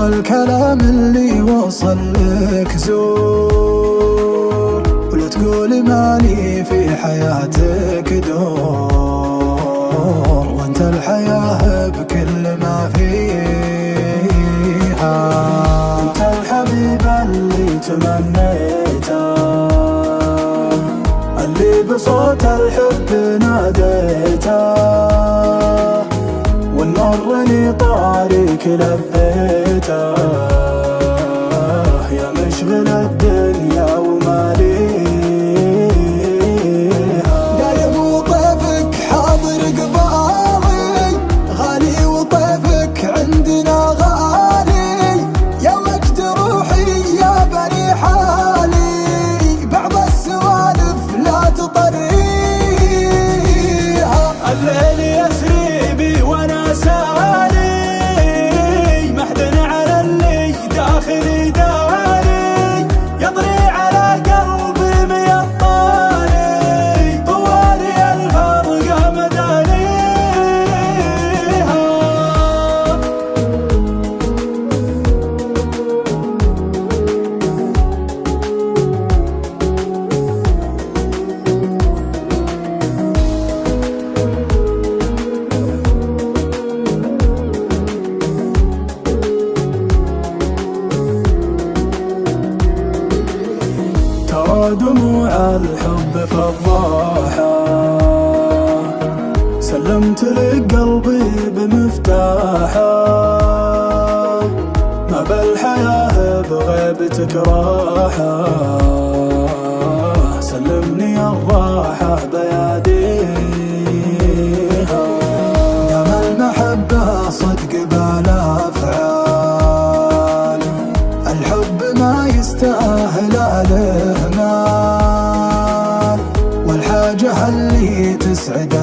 والكلام اللي وصل لك زور، ولا تقول مالي في حياتك دور، وانت الحياة بكل ما فيها. انت الحبيب اللي تمنيته، اللي بصوت الحب ناديته، والنور طارق لبيته، يا مشغل الدنيا وماليها. دايم وطيفك حاضر قبالي، غالي وطيفك عندنا غالي، يا وقت روحي يا بني حالي، بعض السوالف لا تطريها. الليل يسري بي وانا سالي، محدن على اللي داخلي داري، يطري على قلبي مية طاري، طوالي الفرقة مدانيها. دموع الحب فضاحة، سلمت لك قلبي بمفتاحه، ما بالحياة بغيبتك راحة، سلمني الراحة بياديها. دام المحبة صدق بالأفعال، الحب ما يستاهل الاهمال، والحاجة اللي تسعد